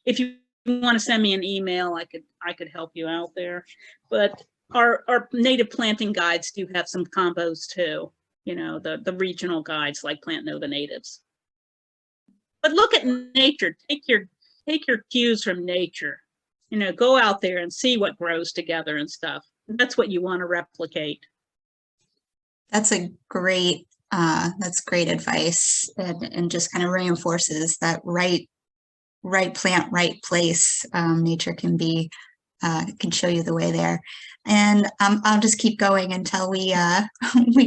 if you want to send me an email, I could help you out there. But our native planting guides do have some combos too, you know, the regional guides like Plant Nova Natives. But look at nature. Take your cues from nature. You know, go out there and see what grows together and stuff. That's what you want to replicate. That's great advice, and just kind of reinforces that right plant, right place. Nature can show you the way there. And I'll just keep going until we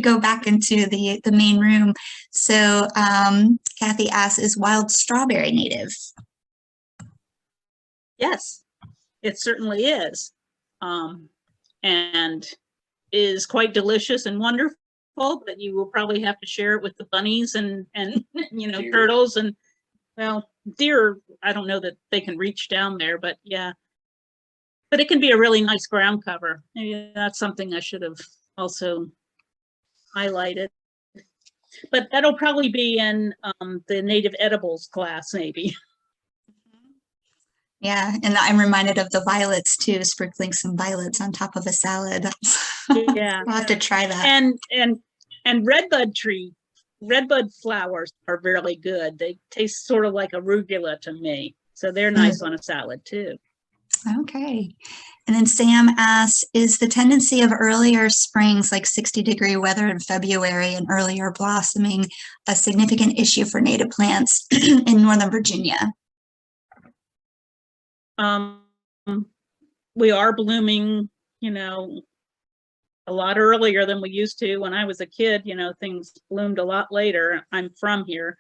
go back into the main room. So Kathy asks, is wild strawberry native? Yes, it certainly is, and is quite delicious and wonderful. But you will probably have to share it with the bunnies and you know, deer. Turtles, and well, deer. I don't know that they can reach down there, but yeah. But it can be a really nice ground cover. Maybe that's something I should have also highlighted. But that'll probably be in the native edibles class, maybe. Yeah, and I'm reminded of the violets too, sprinkling some violets on top of a salad. Yeah, I'll have to try that. And redbud flowers are really good. They taste sort of like arugula to me, so they're nice on a salad too. Okay. And then Sam asks, is the tendency of earlier springs, like 60-degree weather in February and earlier blossoming, a significant issue for native plants in Northern Virginia? We are blooming, you know, a lot earlier than we used to. When I was a kid, you know, things bloomed a lot later. I'm from here.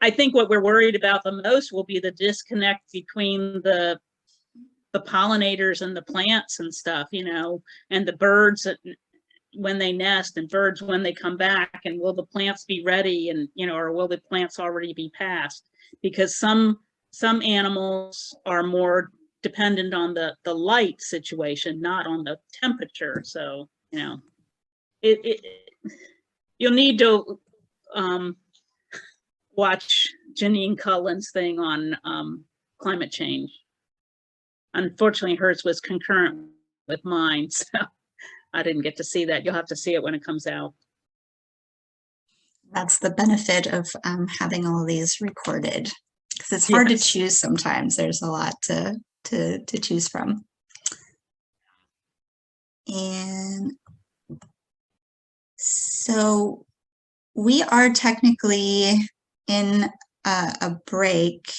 I think what we're worried about the most will be the disconnect between the pollinators and the plants and stuff, you know, and the birds when they nest and birds when they come back, and will the plants be ready, and, you know, or will the plants already be passed? Because some animals are more dependent on the light situation, not on the temperature. So, you know, you'll need to watch Janine Cullen's thing on climate change. Unfortunately, hers was concurrent with mine, so I didn't get to see that. You'll have to see it when it comes out. That's the benefit of having all of these recorded because it's hard to Yes. choose sometimes. There's a lot to choose from. And so we are technically in a break.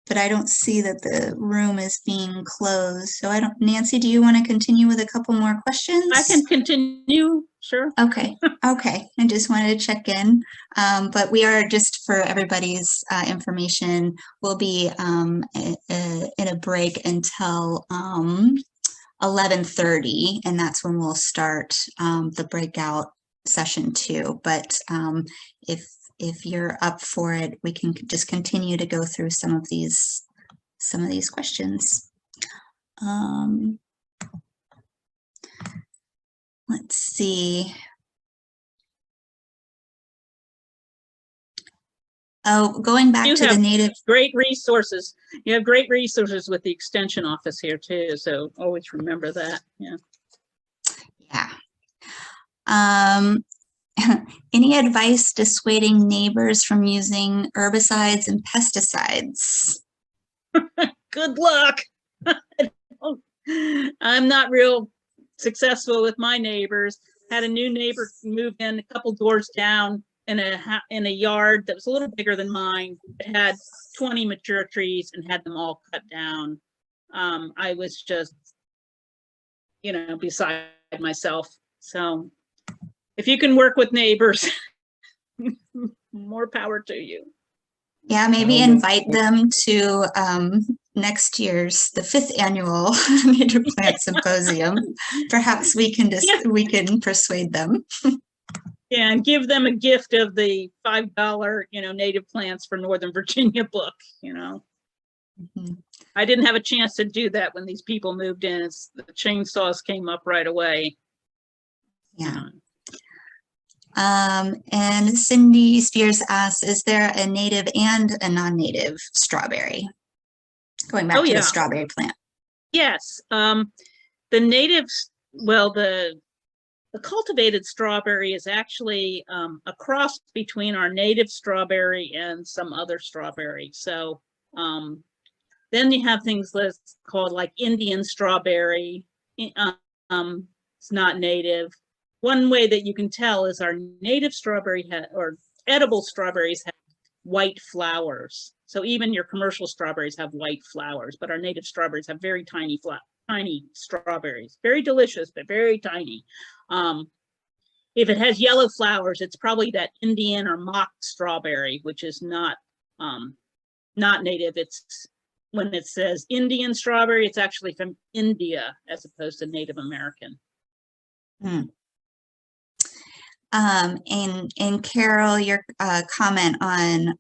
But I don't see that the room is being closed. So I don't, Nancy, do you want to continue with a couple more questions? I can continue, sure. Okay, okay. I just wanted to check in. But we are, just for everybody's information, we'll be in a break until 11:30, and that's when we'll start the breakout session 2. But if you're up for it, we can just continue to go through some of these questions. Let's see. Oh, going back to the native. Great resources. You have great resources with the extension office here too. So always remember that. Yeah. Yeah. Any advice dissuading neighbors from using herbicides and pesticides? Good luck. I'm not real successful with my neighbors. Had a new neighbor move in a couple doors down in a yard that was a little bigger than mine. It had 20 mature trees and had them all cut down. I was just, beside myself. So if you can work with neighbors, more power to you. Yeah, maybe invite them to next year's, the 5th annual Native Plant Symposium. Perhaps we can we can persuade them. Yeah, and give them a gift of the $5, native plants for Northern Virginia book, Mm-hmm. I didn't have a chance to do that when these people moved in. The chainsaws came up right away. Yeah. And Cindy Spears asks, is there a native and a non-native strawberry? Going back to the strawberry plant. Yes. The natives, well, the cultivated strawberry is actually a cross between our native strawberry and some other strawberry. So then you have things that's called like Indian strawberry. It's not native. One way that you can tell is our native strawberry or edible strawberries have white flowers. So even your commercial strawberries have white flowers, but our native strawberries have very tiny strawberries. Very delicious, but very tiny. If it has yellow flowers, it's probably that Indian or mock strawberry, which is not native. It's when it says Indian strawberry, it's actually from India as opposed to Native American. And Carol, your comment on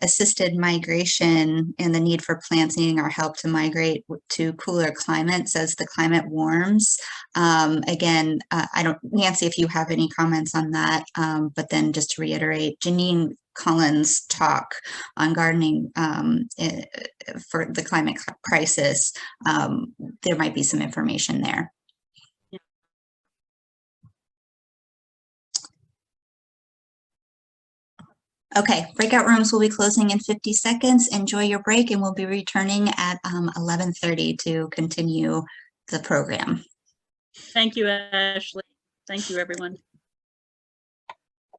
assisted migration and the need for plants needing our help to migrate to cooler climates as the climate warms. Again, I don't, Nancy, if you have any comments on that, but then just to reiterate, Janine Collins' talk on gardening for the climate crisis, there might be some information there. Okay, breakout rooms will be closing in 50 seconds. Enjoy your break, and we'll be returning at 11:30 to continue the program. Thank you, Ashley. Thank you, everyone.